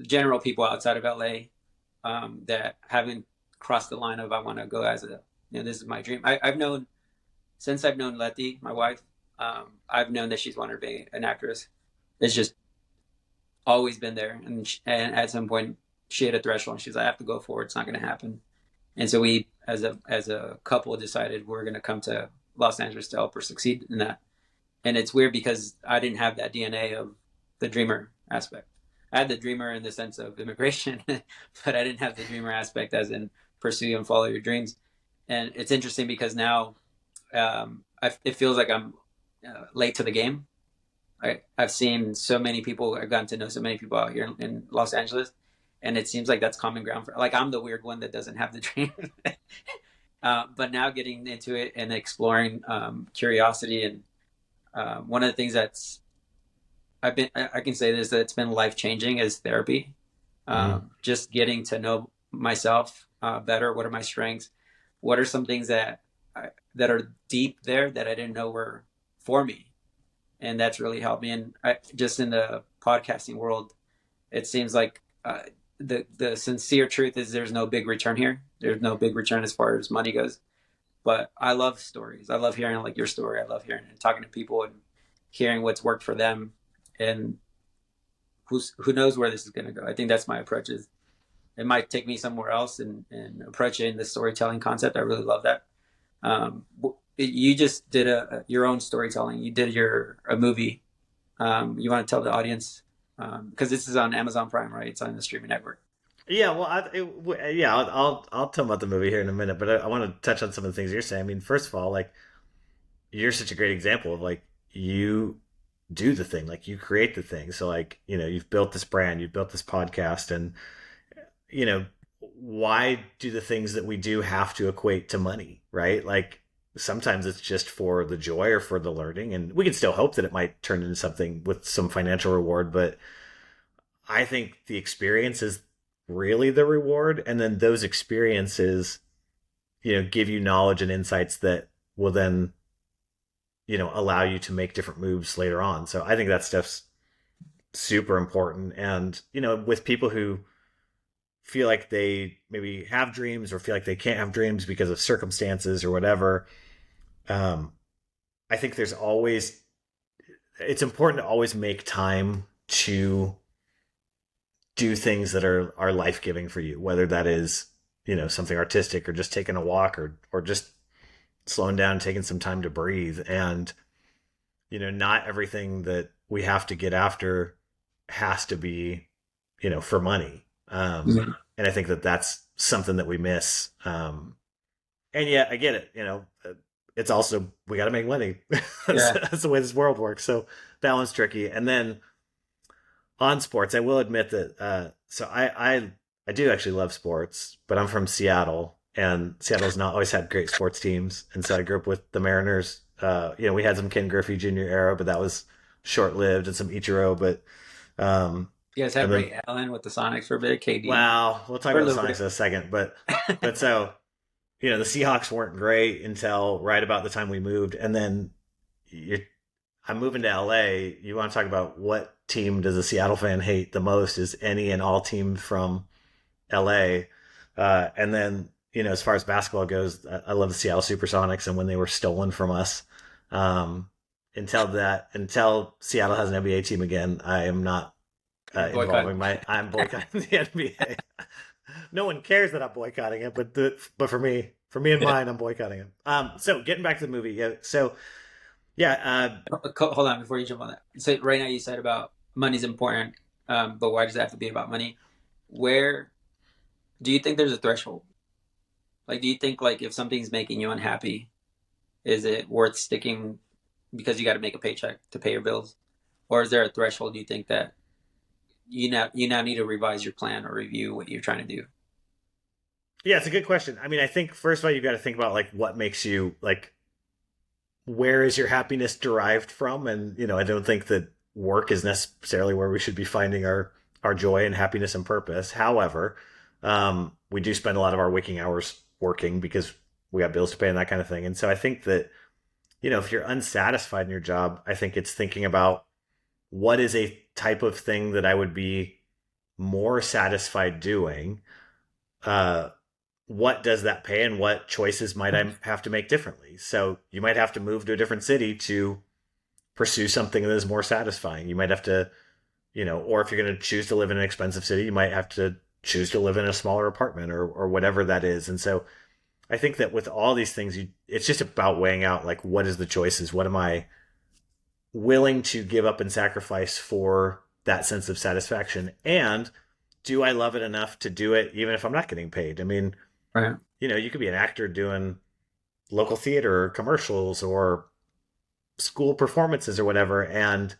A: general people outside of LA, that haven't crossed the line of I want to go as a, this is my dream. I've known since I've known Letty, my wife. I've known that she's wanted to be an actress. It's just always been there, and at some point she hit a threshold, and she's like, I have to go for it. It's not going to happen. And so we, as a couple, decided we're going to come to Los Angeles to help her succeed in that. And it's weird because I didn't have that DNA of the dreamer aspect. I had the dreamer in the sense of immigration, but I didn't have the dreamer aspect as in pursue and follow your dreams. And it's interesting because now, it feels like I'm late to the game. I've seen so many people, I've gotten to know so many people out here in Los Angeles, and it seems like that's common ground for, like, I'm the weird one that doesn't have the dream. But now getting into it and exploring curiosity, and one of the things that's I can say this, that it's been life changing, is therapy.
B: Mm-hmm.
A: Just getting to know myself better. What are my strengths? What are some things that are deep there that I didn't know were for me? And that's really helped me. And just in the podcasting world, it seems like the sincere truth is there's no big return here. There's no big return as far as money goes. But I love stories. I love hearing like your story. I love hearing and talking to people and hearing what's worked for them, and who knows where this is going to go. I think that's my approach. Is it might take me somewhere else, and approach it in the storytelling concept. I really love that. You just did your own storytelling. You did a movie. You want to tell the audience, because this is on Amazon Prime, right? It's on the streaming network.
B: Yeah, well, yeah, I'll tell about the movie here in a minute, but I want to touch on some of the things you're saying. I mean, first of all, like, you're such a great example of, like, you do the thing, like, you create the thing. So, like, you've built this brand, you've built this podcast, and you know why do the things that we do have to equate to money, right? Like, sometimes it's just for the joy or for the learning, and we can still hope that it might turn into something with some financial reward, but I think the experience is really the reward, and then those experiences, give you knowledge and insights that will then, allow you to make different moves later on. So I think that stuff's super important. And, with people who feel like they maybe have dreams or feel like they can't have dreams because of circumstances or whatever, um, I think it's important to always make time to do things that are life giving for you, whether that is, something artistic, or just taking a walk, or just slowing down, taking some time to breathe. And, not everything that we have to get after has to be, for money.
A: Mhm.
B: And I think that that's something that we miss. And yeah, I get it. It's also, we got to make money. that's,
A: Yeah.
B: that's the way this world works. So that one's tricky. And then on sports, I will admit that. So I do actually love sports, but I'm from Seattle, and Seattle's not always had great sports teams. And so I grew up with the Mariners. We had some Ken Griffey Jr. era, but that was short lived, and some Ichiro. But
A: You guys
B: and
A: had
B: then,
A: Ray Allen with the Sonics for a bit, KD
B: wow, we'll talk
A: for a
B: about the
A: little
B: Sonics
A: bit.
B: in a second. But so, the Seahawks weren't great until right about the time we moved, and then you're I'm moving to LA. You want to talk about what team does a Seattle fan hate the most? Is any and all teams from LA. And then, as far as basketball goes, I love the Seattle Supersonics, and when they were stolen from us. Until Seattle has an NBA team again, I am not
A: You're boycotting.
B: involving I'm boycotting the NBA. No one cares that I'm boycotting it, but for me and
A: Yeah.
B: mine, I'm boycotting it. So getting back to the movie, yeah. So yeah,
A: Hold on before you jump on that. So right now you said about money's important, but why does it have to be about money? Where do you think there's a threshold? Like, do you think like if something's making you unhappy, is it worth sticking because you got to make a paycheck to pay your bills, or is there a threshold you think that you now need to revise your plan or review what you're trying to do?
B: Yeah, it's a good question. I mean, I think first of all, you've got to think about like what makes you like, where is your happiness derived from? And, I don't think that work is necessarily where we should be finding our joy and happiness and purpose. However, we do spend a lot of our waking hours working because we got bills to pay and that kind of thing. And so I think that, if you're unsatisfied in your job, I think it's thinking about what is a type of thing that I would be more satisfied doing. Uh, what does that pay, and what choices might I have to make differently? So you might have to move to a different city to pursue something that is more satisfying. You might have to, or if you're going to choose to live in an expensive city, you might have to choose to live in a smaller apartment or whatever that is. And so I think that with all these things, it's just about weighing out like, what is the choices? What am I willing to give up and sacrifice for that sense of satisfaction? And do I love it enough to do it even if I'm not getting paid? I mean,
A: Right.
B: you could be an actor doing local theater or commercials or school performances or whatever and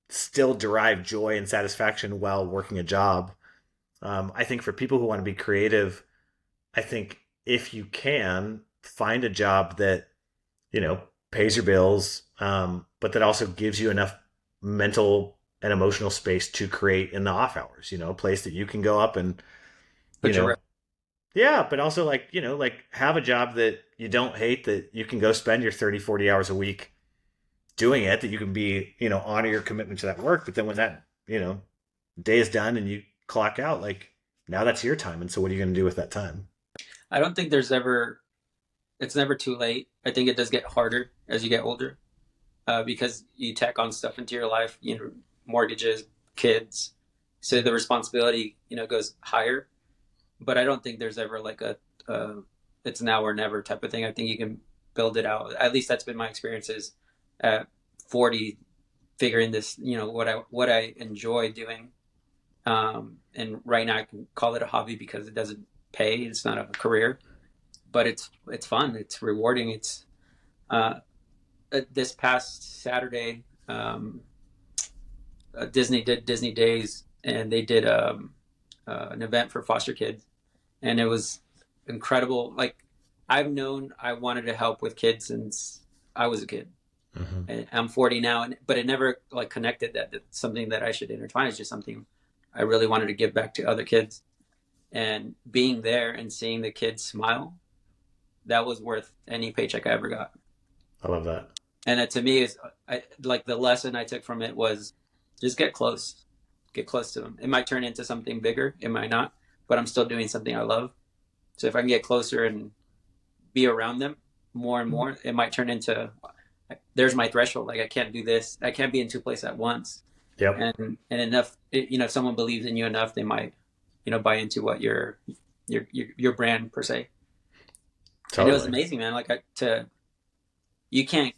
B: still derive joy and satisfaction while working a job. I think for people who want to be creative, I think if you can find a job that, pays your bills, but that also gives you enough mental and emotional space to create in the off hours, a place that you can go up and, you
A: Put your
B: know, yeah, but also like, like have a job that you don't hate, that you can go spend your 30, 40 hours a week doing it, that you can be, honor your commitment to that work. But then when that, day is done and you clock out, like now that's your time. And so what are you going to do with that time?
A: I don't think it's never too late. I think it does get harder as you get older, because you tack on stuff into your life, mortgages, kids. So the responsibility, goes higher. But I don't think there's ever like it's now or never type of thing. I think you can build it out. At least that's been my experiences at 40, figuring this, what I enjoy doing. And right now I can call it a hobby because it doesn't pay. It's not a career, but it's fun. It's rewarding. It's this past Saturday, Disney did Disney Days, and they did an event for foster kids, and it was incredible. Like I've known I wanted to help with kids since I was a kid.
B: Mm-hmm.
A: And I'm 40 now, but it never like connected that's something that I should intertwine. It's just something I really wanted to give back to other kids, and being there and seeing the kids smile, that was worth any paycheck I ever got.
B: I love that.
A: And that to me is like the lesson I took from it was just get close to them. It might turn into something bigger, it might not, but I'm still doing something I love. So if I can get closer and be around them more and more, it might turn into there's my threshold. Like I can't do this. I can't be in two places at once.
B: Yep.
A: And enough, if someone believes in you enough, they might, buy into what your brand per se. And it was
B: Totally.
A: amazing, man. Like you can't.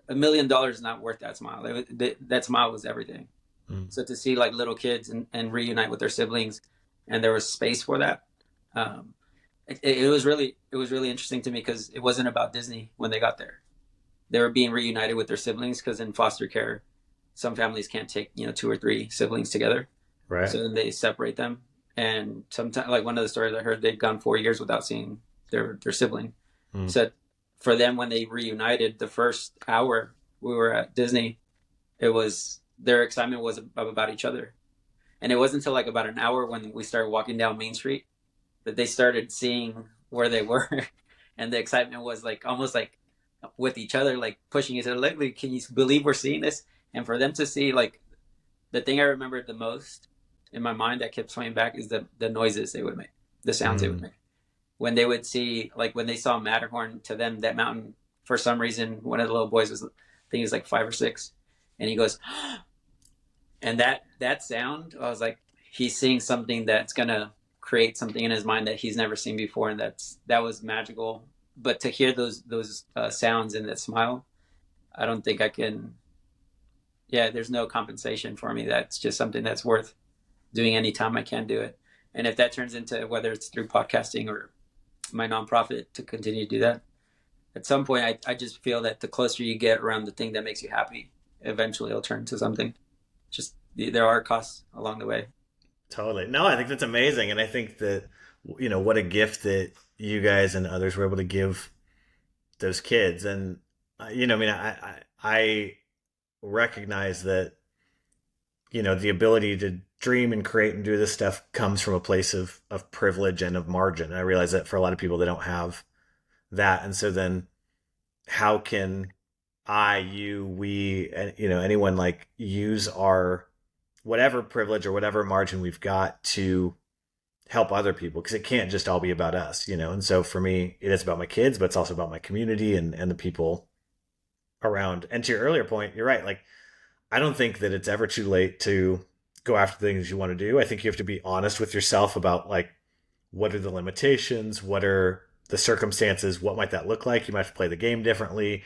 A: $1 million is not worth that smile. That smile was everything.
B: Mm.
A: So to see like little kids and reunite with their siblings, and there was space for that. It was really interesting to me because it wasn't about Disney when they got there. They were being reunited with their siblings because in foster care, some families can't take 2 or 3 siblings together,
B: Right.
A: so then they separate them. And sometimes, like one of the stories I heard, they'd gone 4 years without seeing their sibling.
B: Mm.
A: So for them, when they reunited, the first hour we were at Disney, it was their excitement was about each other. And it wasn't until like about an hour when we started walking down Main Street that they started seeing where they were, and the excitement was like almost like with each other, like pushing each other. Like, can you believe we're seeing this? And for them to see, like the thing I remembered the most in my mind that kept swaying back is the noises they would make, the sounds they would
B: Mm.
A: make when they would see, like when they saw Matterhorn. To them, that mountain, for some reason, one of the little boys was, I think he was like 5 or 6, and he goes, and that sound, I was like, he's seeing something that's gonna create something in his mind that he's never seen before, and that was magical. But to hear those sounds and that smile, I don't think I can. Yeah, there's no compensation for me. That's just something that's worth doing anytime I can do it. And if that turns into, whether it's through podcasting or my nonprofit, to continue to do that, at some point, I just feel that the closer you get around the thing that makes you happy, eventually it'll turn into something. Just there are costs along the way.
B: Totally. No, I think that's amazing. And I think that what a gift that you guys and others were able to give those kids. And I mean, I recognize that the ability to dream and create and do this stuff comes from a place of privilege and of margin. And I realize that for a lot of people, they don't have that. And so then how can we, anyone, like, use our whatever privilege or whatever margin we've got to help other people? Because it can't just all be about us. And so for me, it is about my kids, but it's also about my community and the people around. And to your earlier point, you're right. Like, I don't think that it's ever too late to go after things you want to do. I think you have to be honest with yourself about, like, what are the limitations, what are the circumstances, what might that look like. You might have to play the game differently,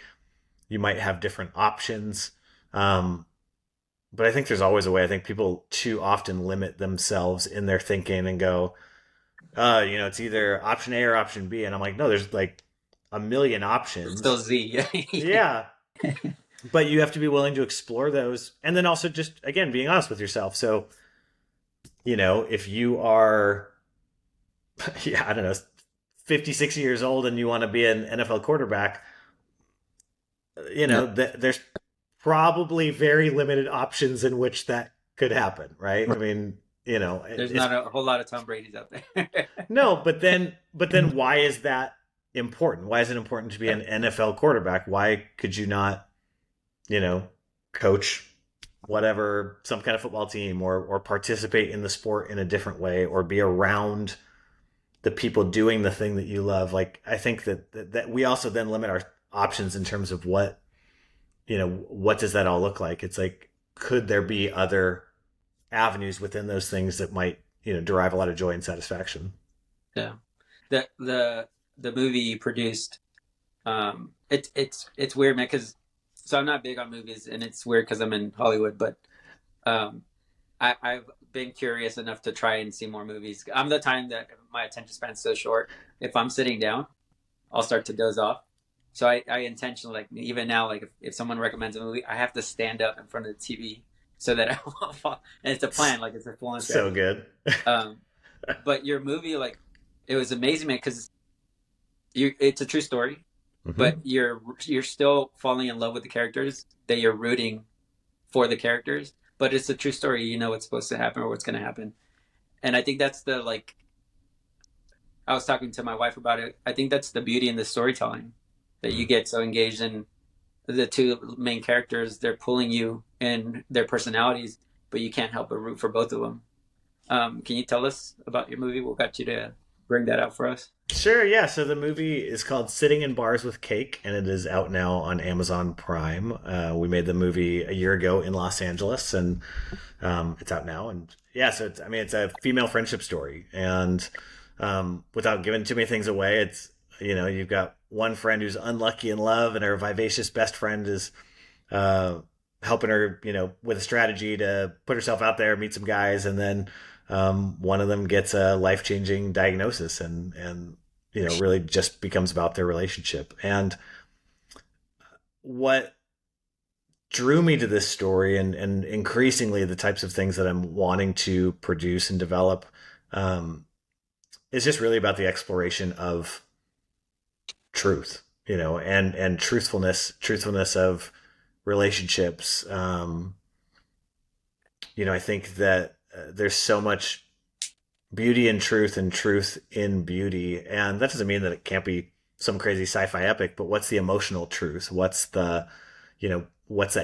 B: you might have different options. But I think there's always a way. I think people too often limit themselves in their thinking and go, it's either option A or option B. And I'm like, no, there's like a million
A: It's still
B: options.
A: Z.
B: Yeah. But you have to be willing to explore those. And then also just, again, being honest with yourself. So, if you are, yeah, I don't know, 56 years old and you want to be an NFL quarterback,
A: Yeah.
B: there's probably very limited options in which that could happen, right? I
A: Right.
B: mean,
A: There's
B: it's
A: not a whole lot of Tom Brady's out there.
B: no, but then why is that important? Why is it important to be an NFL quarterback? Why could you not, you know, coach whatever, some kind of football team, or participate in the sport in a different way, or be around the people doing the thing that you love? Like, I think that we also then limit our options in terms of what does that all look like? It's like, could there be other avenues within those things that might, derive a lot of joy and satisfaction?
A: Yeah. The movie you produced, it's weird, man, because so I'm not big on movies, and it's weird because I'm in Hollywood, but um, I've been curious enough to try and see more movies. I'm the time that my attention span's so short. If I'm sitting down, I'll start to doze off. So I intentionally, like, even now, like, if someone recommends a movie, I have to stand up in front of the TV so that I won't fall. And it's a plan, like, it's a full on
B: So
A: strategy.
B: good.
A: Um, but your movie, like, it was amazing, man, because it's a true story, but
B: Hmm.
A: you're still falling in love with the characters, that you're rooting for the characters, but it's a true story. You know what's supposed to happen or what's going to happen. And I think that's the, like, I was talking to my wife about it. I think that's the beauty in the storytelling, that you get so engaged in the two main characters. They're pulling you in their personalities, but you can't help but root for both of them. Can you tell us about your movie? What got you to bring that out for us?
B: Sure, yeah. So the movie is called Sitting in Bars with Cake, and it is out now on Amazon Prime. We made the movie a year ago in Los Angeles, and it's out now. And yeah, so it's a female friendship story. And without giving too many things away, it's, you've got one friend who's unlucky in love, and her vivacious best friend is uh, helping her, with a strategy to put herself out there, meet some guys, and then one of them gets a life changing diagnosis, and really just becomes about their relationship. And what drew me to this story, and increasingly the types of things that I'm wanting to produce and develop, um, is just really about the exploration of truth, and truthfulness of relationships. I think that there's so much beauty in truth and truth in beauty. And that doesn't mean that it can't be some crazy sci-fi epic, but what's the emotional truth? What's that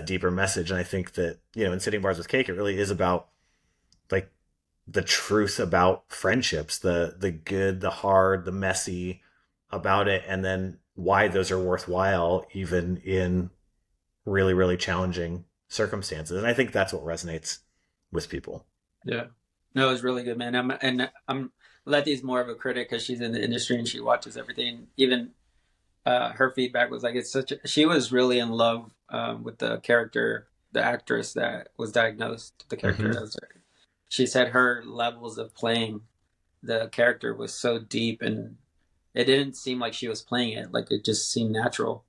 B: deeper message? And I think that, in Sitting Bars with Cake, it really is about, like, the truth about friendships, the good, the hard, the messy about it, and then why those are worthwhile even in really, really challenging circumstances. And I think that's what resonates with people.
A: Yeah. No, it was really good, man. I'm Letty's more of a critic because she's in the industry and she watches everything. Even her feedback was like, she was really in love with the character, the actress that was diagnosed, the character.
B: Mm-hmm.
A: She said her levels of playing the character was so deep, and it didn't seem like she was playing it. Like, it just seemed natural.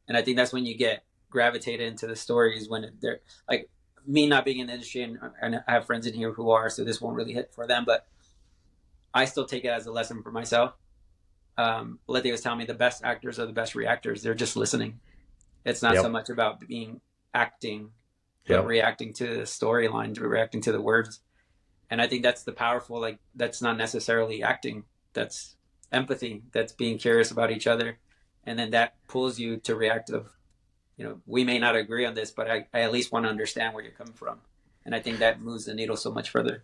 A: And I think that's when you get gravitated into the stories, when they're like, me not being in the industry, and I have friends in here who are, so this won't really hit for them. But I still take it as a lesson for myself. Letty was telling me the best actors are the best reactors. They're just listening. It's not so
B: Yep.
A: much about being acting, but
B: Yep.
A: reacting to the storyline, reacting to the words. And I think that's the powerful, like, that's not necessarily acting. That's empathy. That's being curious about each other. And then that pulls you to react of, we may not agree on this, but I at least want to understand where you're coming from. And I think that moves the needle so much further.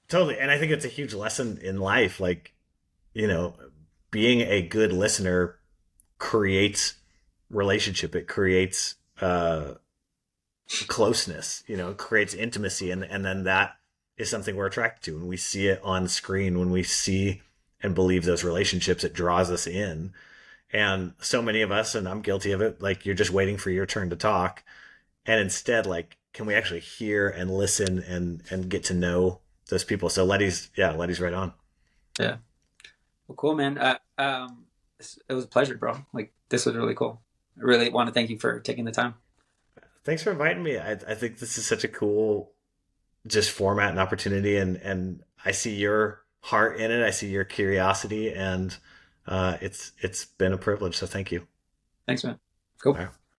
B: Totally. And I think it's a huge lesson in life. Like, you know, being a good listener creates relationship. It creates closeness, it creates intimacy. And then that is something we're attracted to. When we see it on screen, when we see and believe those relationships, it draws us in. And so many of us, and I'm guilty of it, like you're just waiting for your turn to talk. And instead, like, can we actually hear and listen and get to know those people? So Letty's right on.
A: Yeah. Well, cool, man. It was a pleasure, bro. Like, this was really cool. I really want to thank you for taking the time.
B: Thanks for inviting me. I think this is such a cool just format and opportunity, and I see your heart in it. I see your curiosity, and it's been a privilege. So thank you.
A: Thanks, man. Cool.
B: All right.